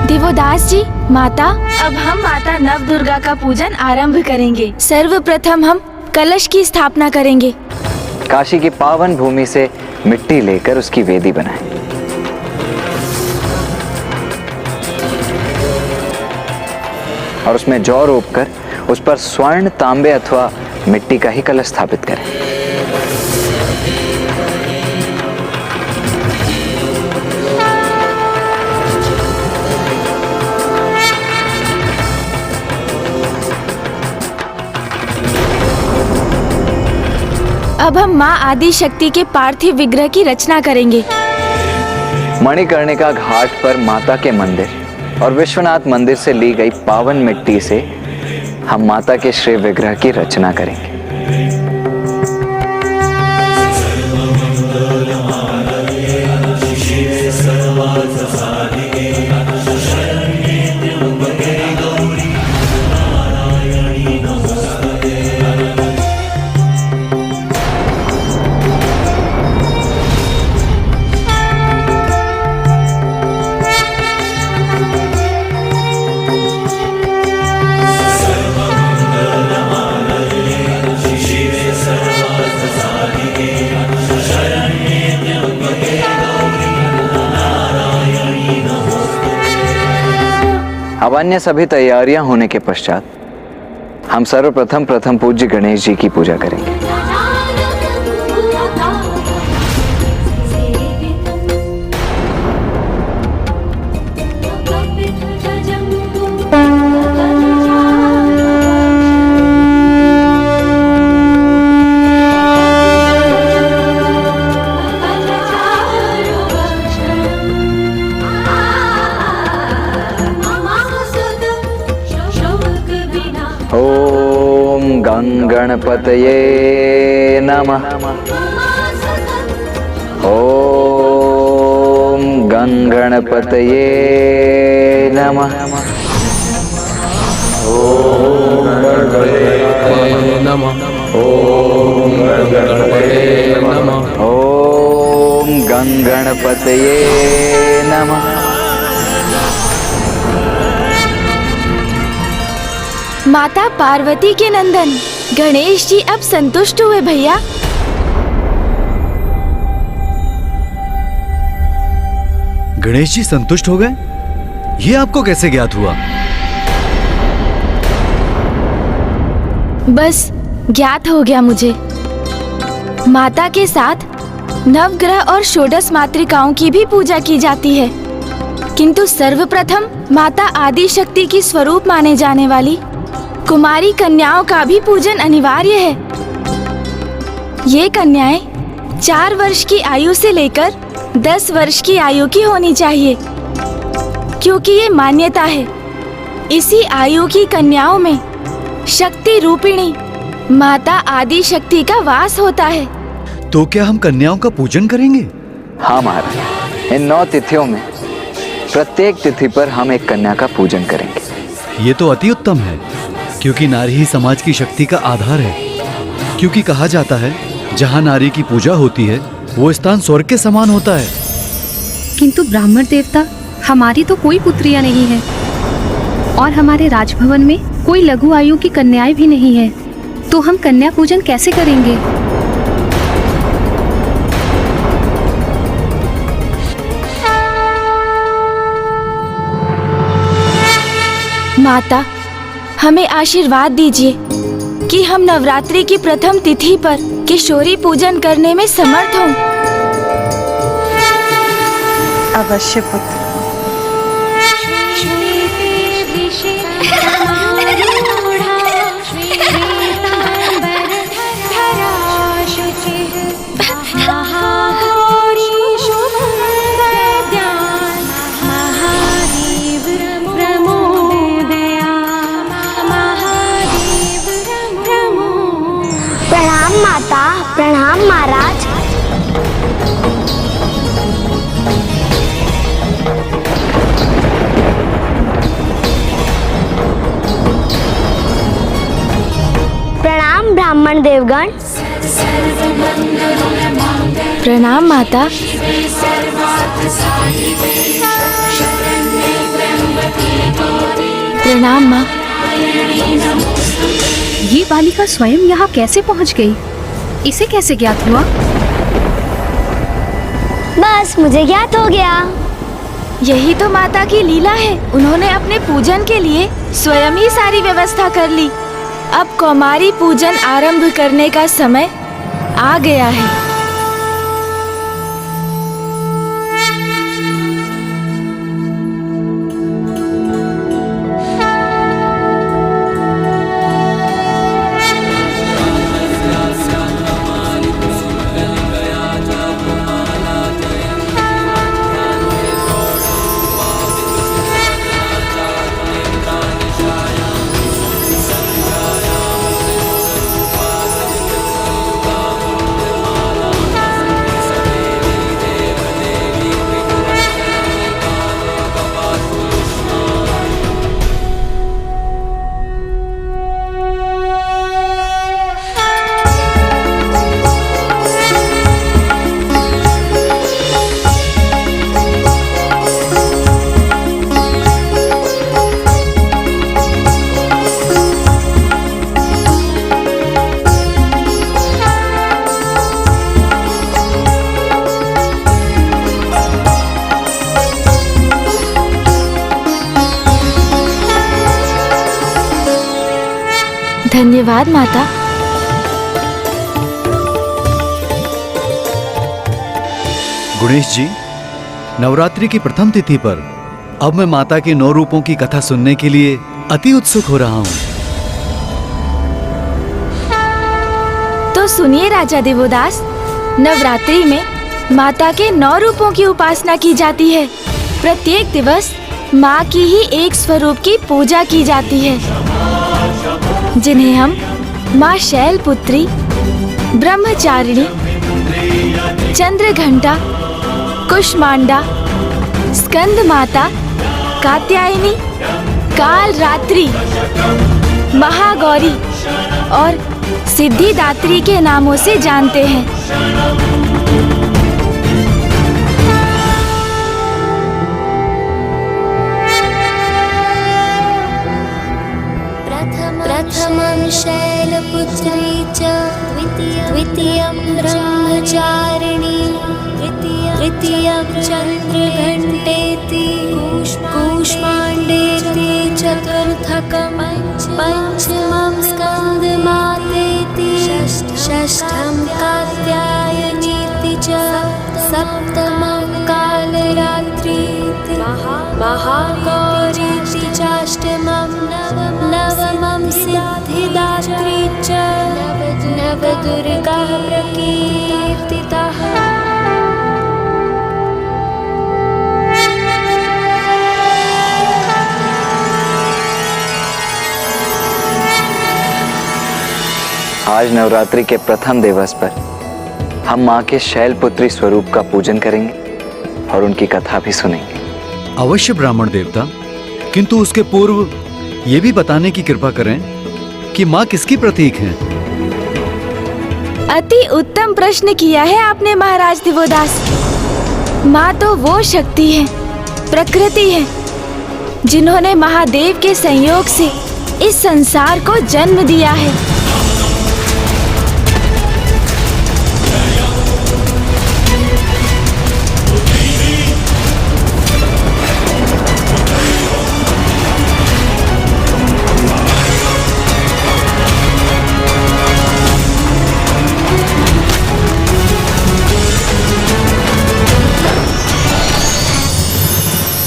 देवोदास जी, माता, अब हम माता नव दुर्गा का पूजन आरंभ करेंगे। सर्वप्रथम हम कलश की स्थापना करेंगे। काशी की पावन भूमि से मिट्टी लेकर उसकी वेदी बनाएं। और उसमें जौ रोपकर उस पर स्वर्ण, तांबे अथवा मिट्टी का ही कलश स्थापित करें। अब हम माँ आदि शक्ति के पार्थिव विग्रह की रचना करेंगे। मणिकर्णिका घाट पर माता के मंदिर और विश्वनाथ मंदिर से ली गई पावन मिट्टी से हम माता के श्री विग्रह की रचना करेंगे। अब अन्य सभी तैयारियां होने के पश्चात हम सर्वप्रथम प्रथम पूज्य गणेश जी की पूजा करेंगे। ओम गणपतये नमः। ओम गणपतये नमः। ओम गणपतये नमः। ओम गणपतये नमः। ओम गणपतये नमः। माता पार्वती के नंदन गणेश जी अब संतुष्ट हुए भैया। गणेश जी संतुष्ट हो गए? ये आपको कैसे ज्ञात हुआ? बस ज्ञात हो गया मुझे। माता के साथ नवग्रह और षोडश मातृकाओं की भी पूजा की जाती है, किंतु सर्वप्रथम माता आदि शक्ति की स्वरूप माने जाने वाली कुमारी कन्याओं का भी पूजन अनिवार्य है। ये कन्याएं 4 वर्ष की आयु से लेकर 10 वर्ष की आयु की होनी चाहिए, क्योंकि ये मान्यता है इसी आयु की कन्याओं में शक्ति रूपिणी माता आदि शक्ति का वास होता है। तो क्या हम कन्याओं का पूजन करेंगे? हाँ महाराज, इन 9 तिथियों में प्रत्येक तिथि पर हम एक कन्या का पूजन करेंगे। ये तो अति उत्तम है, क्योंकि नारी ही समाज की शक्ति का आधार है। क्योंकि कहा जाता है जहाँ नारी की पूजा होती है वो स्थान स्वर्ग के समान होता है। किंतु ब्राह्मण देवता, हमारी तो कोई पुत्रियां नहीं है और हमारे राजभवन में कोई लघु आयु की कन्याएं भी नहीं है, तो हम कन्या पूजन कैसे करेंगे? माता, हमें आशीर्वाद दीजिए कि हम नवरात्रि की प्रथम तिथि पर किशोरी पूजन करने में समर्थ हों। अवश्य पुत्र। प्रणाम महाराज। प्रणाम ब्राह्मण देवगण। प्रणाम माता। प्रणाम माँ। ये बालिका स्वयं यहाँ कैसे पहुँच गई? इसे कैसे ज्ञात हुआ? बस मुझे ज्ञात हो गया। यही तो माता की लीला है। उन्होंने अपने पूजन के लिए स्वयं ही सारी व्यवस्था कर ली। अब कौमारी पूजन आरंभ करने का समय आ गया है। धन्यवाद माता। गुणेश जी, नवरात्रि की प्रथम तिथि पर अब मैं माता के 9 रूपों की कथा सुनने के लिए अति उत्सुक हो रहा हूँ। तो सुनिए राजा देवोदास, नवरात्रि में माता के 9 रूपों की उपासना की जाती है। प्रत्येक दिवस माँ की ही एक स्वरूप की पूजा की जाती है, जिन्हें हम माँ शैलपुत्री, ब्रह्मचारिणी, चंद्रघंटा, कुष्मांडा, स्कंद माता, कात्यायनी, कालरात्रि, महागौरी और सिद्धिदात्री के नामों से जानते हैं। प्रथमं शैलपुत्री च द्वितीयं ब्रह्मचारिणी तृतीयं चन्द्रघण्टेति कूष्माण्डेति चतुर्थकं पञ्चमं स्कन्दमातेति षष्ठं कात्यायनीति च सप्तमं कालरात्रीति महागौरीति चाष्टमं नवमं सिद्धिदात्री च नवदुर्गाः प्रकीर्तिताः। आज नवरात्रि के प्रथम दिवस पर हम माँ के शैलपुत्री स्वरूप का पूजन करेंगे और उनकी कथा भी सुनेंगे। अवश्य ब्राह्मण देवता, किंतु उसके पूर्व ये भी बताने की कृपा करें कि माँ किसकी प्रतीक हैं? अति उत्तम प्रश्न किया है आपने महाराज दिवोदास। माँ तो वो शक्ति है, प्रकृति है, जिन्होंने महादेव के संयोग से इस संसार को जन्म दिया है।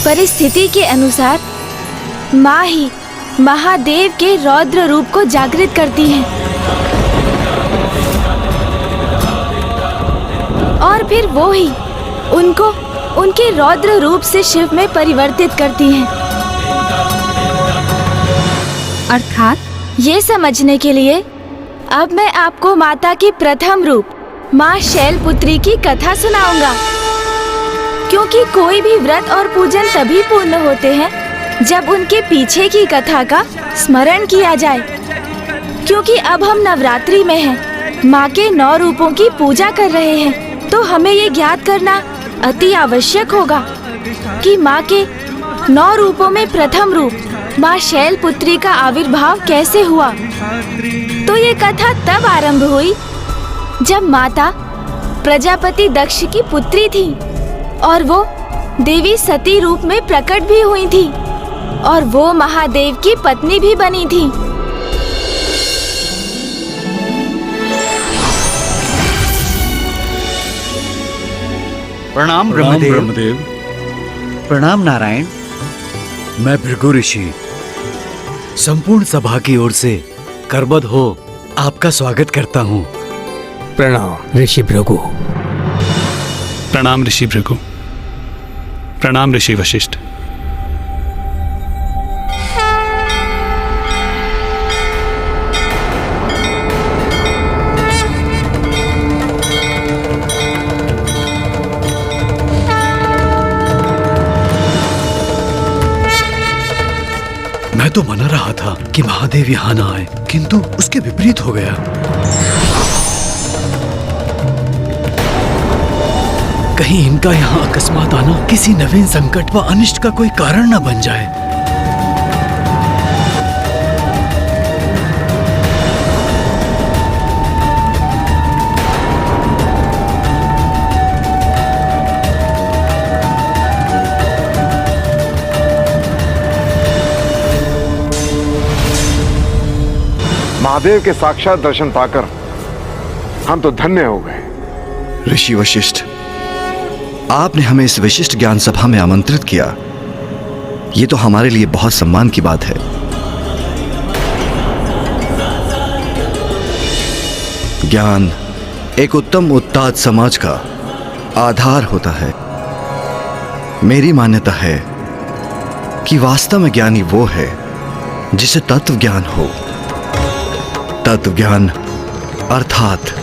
परिस्थिति के अनुसार माँ ही महादेव के रौद्र रूप को जागृत करती हैं और फिर वो ही उनको उनके रौद्र रूप से शिव में परिवर्तित करती हैं। अर्थात ये समझने के लिए अब मैं आपको माता की प्रथम रूप माँ शैलपुत्री की कथा सुनाऊंगा, क्योंकि कोई भी व्रत और पूजन तभी पूर्ण होते हैं जब उनके पीछे की कथा का स्मरण किया जाए। क्योंकि अब हम नवरात्रि में हैं, माँ के 9 रूपों की पूजा कर रहे हैं, तो हमें ये ज्ञात करना अति आवश्यक होगा कि माँ के 9 रूपों में प्रथम रूप माँ शैलपुत्री का आविर्भाव कैसे हुआ? तो ये कथा तब आरंभ हुई जब माता प्रजापति दक्ष की पुत्री थी और वो देवी सती रूप में प्रकट भी हुई थी और वो महादेव की पत्नी भी बनी थी। प्रणाम ब्रह्मदेव। प्रणाम नारायण। मैं भृगु ऋषि संपूर्ण सभा की ओर से करबद्ध हो आपका स्वागत करता हूँ। प्रणाम ऋषि भृगु। प्रणाम ऋषि भृगु। प्रणाम ऋषि वशिष्ठ। मैं तो मना रहा था कि महादेव यहाँ ना आए, किंतु उसके विपरीत हो गया। कहीं इनका यहाँ अकस्मात आना किसी नवीन संकट व अनिष्ट का कोई कारण न बन जाए। महादेव के साक्षात दर्शन पाकर हम तो धन्य हो गए। ऋषि वशिष्ठ, आपने हमें इस विशिष्ट ज्ञान सभा में आमंत्रित किया, ये तो हमारे लिए बहुत सम्मान की बात है। ज्ञान एक उत्तम उत्ताद समाज का आधार होता है। मेरी मान्यता है कि वास्तव में ज्ञानी वो है जिसे तत्व ज्ञान हो। तत्व ज्ञान अर्थात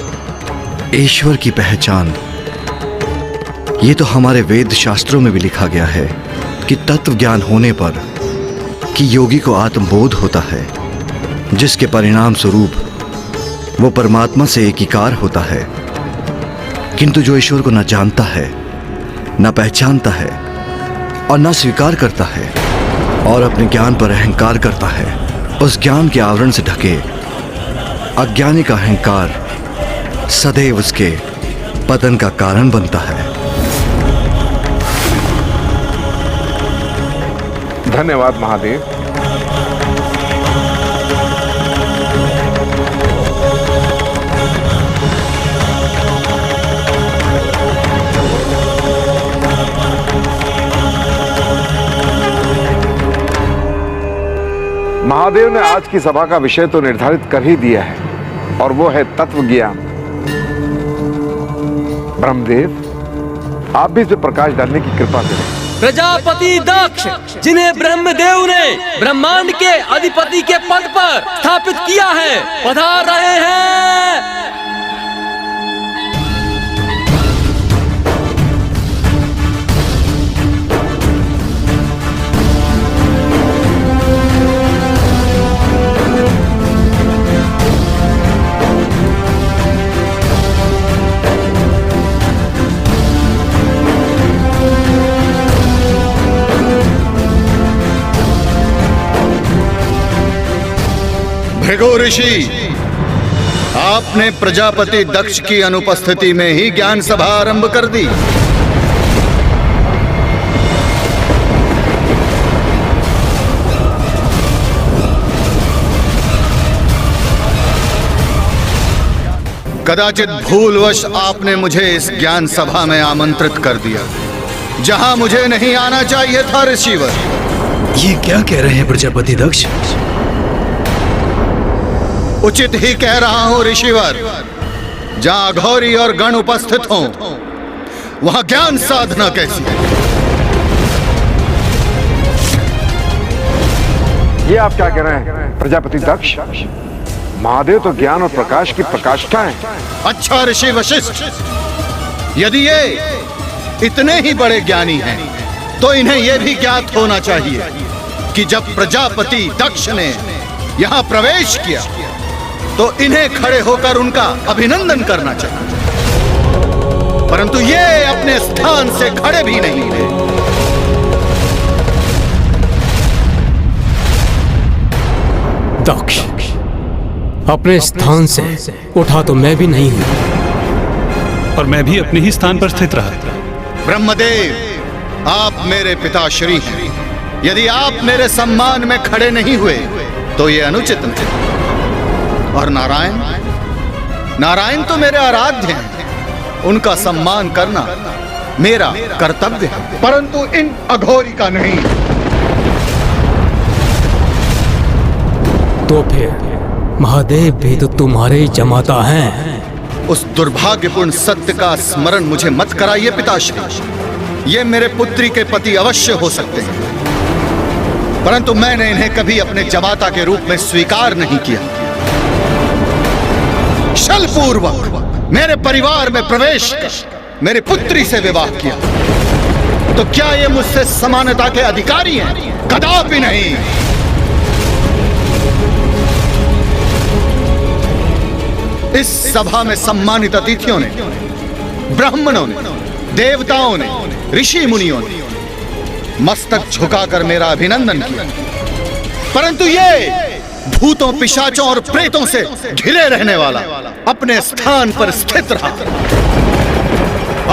ईश्वर की पहचान। ये तो हमारे वेद शास्त्रों में भी लिखा गया है कि तत्व ज्ञान होने पर कि योगी को आत्मबोध होता है, जिसके परिणाम स्वरूप वो परमात्मा से एकीकार होता है। किंतु जो ईश्वर को न जानता है, न पहचानता है और न स्वीकार करता है और अपने ज्ञान पर अहंकार करता है, उस ज्ञान के आवरण से ढके अज्ञानी का अहंकार सदैव उसके पतन का कारण बनता है। धन्यवाद महादेव। महादेव ने आज की सभा का विषय तो निर्धारित कर ही दिया है और वो है तत्व ज्ञान। ब्रह्मदेव, आप भी इस पे प्रकाश डालने की कृपा करें। प्रजापति दक्ष, जिन्हें ब्रह्मदेव ने ब्रह्मांड के अधिपति के पद पर स्थापित किया है, पधार रहे हैं। भृगु ऋषि, आपने प्रजापति दक्ष की अनुपस्थिति में ही ज्ञान सभा आरंभ कर दी। कदाचित भूलवश आपने मुझे इस ज्ञान सभा में आमंत्रित कर दिया, जहां मुझे नहीं आना चाहिए था। ऋषिवर, ये क्या कह रहे हैं प्रजापति दक्ष? उचित ही कह रहा हूं ऋषिवर। जहां अघोरी और गण उपस्थित हों, वहां ज्ञान साधना कैसी? ये आप क्या कह रहे हैं प्रजापति दक्ष? महादेव तो ज्ञान और प्रकाश की प्रकाष्ठा है। अच्छा ऋषि वशिष्ठ, यदि ये इतने ही बड़े ज्ञानी हैं, तो इन्हें यह भी ज्ञात होना चाहिए कि जब प्रजापति दक्ष ने यहां प्रवेश किया तो इन्हें खड़े होकर उनका अभिनंदन करना चाहिए, परंतु ये अपने स्थान से खड़े भी नहीं थे। दक्ष, अपने स्थान से उठा तो मैं भी नहीं हूं, और मैं भी अपने ही स्थान पर स्थित रहा। ब्रह्मदेव, आप मेरे पिताश्री हैं। यदि आप मेरे सम्मान में खड़े नहीं हुए तो ये अनुचित है। और नारायण तो मेरे आराध्य हैं, उनका सम्मान करना मेरा कर्तव्य है, परंतु इन अघोरी का नहीं। तो फिर महादेव भी तो तुम्हारे ही जमाता हैं। उस दुर्भाग्यपूर्ण सत्य का स्मरण मुझे मत कराइए पिताश्री। ये मेरे पुत्री के पति अवश्य हो सकते हैं, परंतु मैंने इन्हें कभी अपने जमाता के रूप में स्वीकार नहीं किया। छलपूर्वक मेरे परिवार में प्रवेश कर मेरी पुत्री से विवाह किया, तो क्या ये मुझसे समानता के अधिकारी हैं? कदापि नहीं। इस सभा में सम्मानित अतिथियों ने, ब्राह्मणों ने, देवताओं ने, ऋषि मुनियों ने मस्तक झुकाकर मेरा अभिनंदन किया, परंतु ये भूतों, पिशाचों और प्रेतों से घिरे रहने वाला अपने स्थान पर स्थित रहा।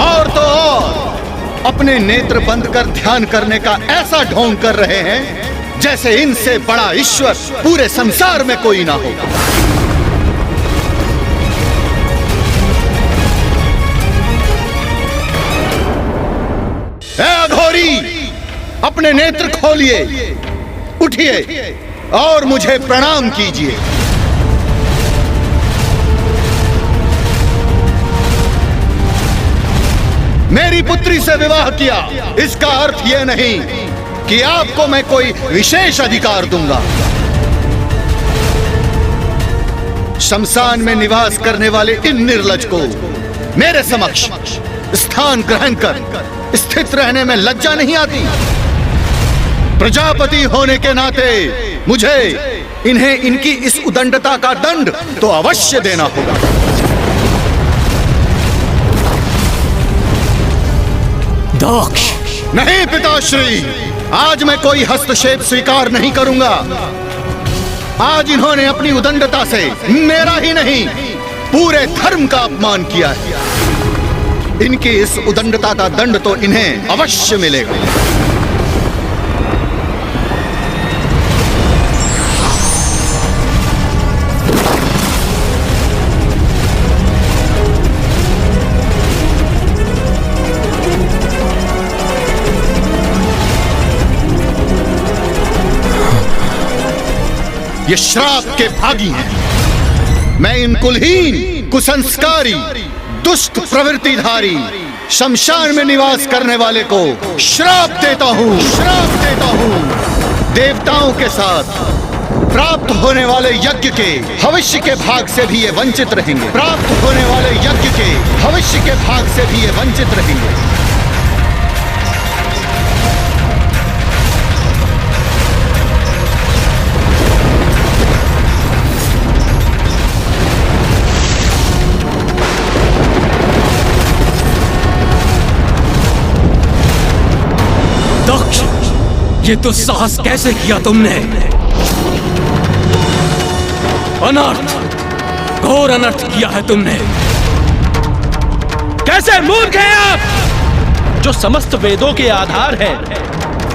और तो और अपने नेत्र बंद कर ध्यान करने का ऐसा ढोंग कर रहे हैं जैसे इनसे बड़ा ईश्वर पूरे संसार में कोई ना हो। ए अघोरी, अपने नेत्र खोलिए, उठिए और मुझे प्रणाम कीजिए। मेरी पुत्री से विवाह किया, इसका अर्थ यह नहीं कि आपको मैं कोई विशेष अधिकार दूंगा। शमशान में निवास करने वाले इन निर्लज को मेरे समक्ष स्थान ग्रहण कर स्थित रहने में लज्जा नहीं आती? प्रजापति होने के नाते मुझे इन्हें इनकी इस उदंडता का दंड तो अवश्य देना होगा। दक्ष, नहीं पिताश्री, आज मैं कोई हस्तक्षेप स्वीकार नहीं करूंगा। आज इन्होंने अपनी उदंडता से मेरा ही नहीं पूरे धर्म का अपमान किया है। इनकी इस उदंडता का दंड तो इन्हें अवश्य मिलेगा। ये श्राप के भागी हैं। मैं इन कुलहीन, कुसंस्कारी, दुष्ट प्रवृत्तिधारी शमशान में निवास करने वाले को श्राप देता हूँ, श्राप देता हूँ। देवताओं के साथ प्राप्त होने वाले यज्ञ के भविष्य के भाग से भी ये वंचित रहेंगे। प्राप्त होने वाले यज्ञ के भविष्य के भाग से भी ये वंचित रहेंगे। दक्ष, ये तो साहस कैसे किया तुमने? अनर्थ, घोर अनर्थ किया है तुमने। कैसे मूर्ख हैं आप, जो समस्त वेदों के आधार हैं।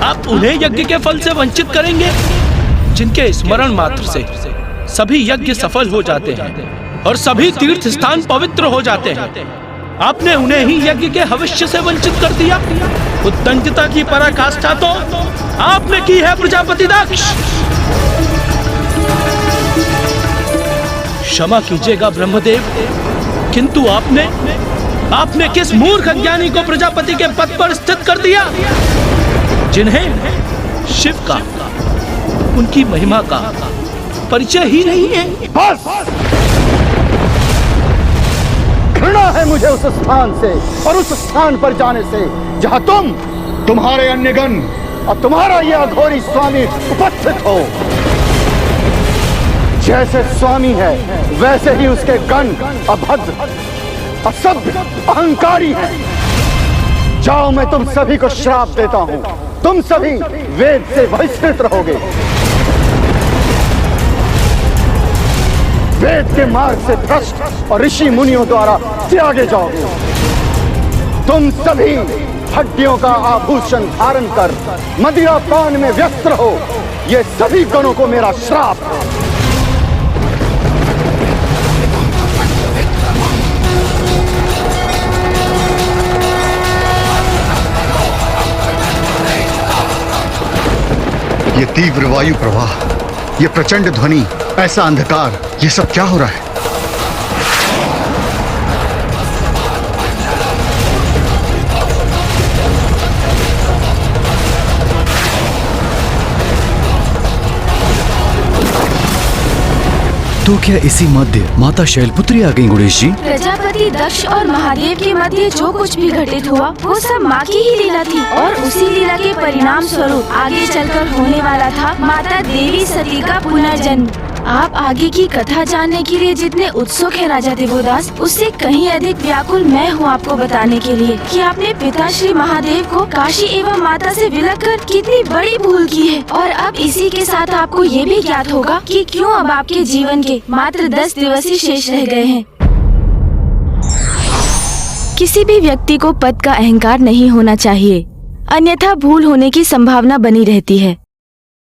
आप उन्हें यज्ञ के फल से वंचित करेंगे जिनके स्मरण मात्र से सभी यज्ञ सफल हो जाते हैं और सभी तीर्थ स्थान पवित्र हो जाते हैं। आपने उन्हें ही यज्ञ के भविष्य से वंचित कर दिया। उद्दंडता की पराकाष्ठा तो आपने की है प्रजापति दक्ष। क्षमा कीजिएगा ब्रह्मदेव, किंतु आपने किस मूर्ख अज्ञानी को प्रजापति के पद पर स्थित कर दिया, जिन्हें शिव का, उनकी महिमा का परिचय ही नहीं है। बस, घृणा है मुझे उस स्थान से और उस स्थान पर जाने से जहां तुम्हारे अन्यगण और तुम्हारा यह अघोरी स्वामी उपस्थित हो। जैसे स्वामी है वैसे ही उसके गण अभद्र, असभ्य, अहंकारी हैं। जाओ, मैं तुम सभी को श्राप देता हूं। तुम सभी वेद से बहिष्कृत रहोगे। वेद के मार्ग से भ्रष्ट और ऋषि मुनियों द्वारा त्यागे जाओगे। तुम सभी हड्डियों का आभूषण धारण कर मदिरा पान में व्यस्त रहो। ये सभी गणों को मेरा श्राप है। ये तीव्र वायु प्रवाह, ये प्रचंड ध्वनि, ऐसा अंधकार, ये सब क्या हो रहा है? तो क्या इसी मध्य माता शैलपुत्री आ गई गणेश जी? प्रजापति दक्ष और महादेव के मध्य जो कुछ भी घटित हुआ वो सब माँ की ही लीला थी और उसी लीला के परिणाम स्वरूप आगे चलकर होने वाला था माता देवी सती का पुनर्जन्म। आप आगे की कथा जानने के लिए जितने उत्सुक हैं राजा देवोदास, उससे कहीं अधिक व्याकुल मैं हूँ आपको बताने के लिए कि आपने पिता श्री महादेव को काशी एवं माता से विलग कर कितनी बड़ी भूल की है। और अब इसी के साथ आपको ये भी ज्ञात होगा कि क्यों अब आपके जीवन के मात्र 10 दिवस ही शेष रह गए हैं। किसी भी व्यक्ति को पद का अहंकार नहीं होना चाहिए, अन्यथा भूल होने की संभावना बनी रहती है।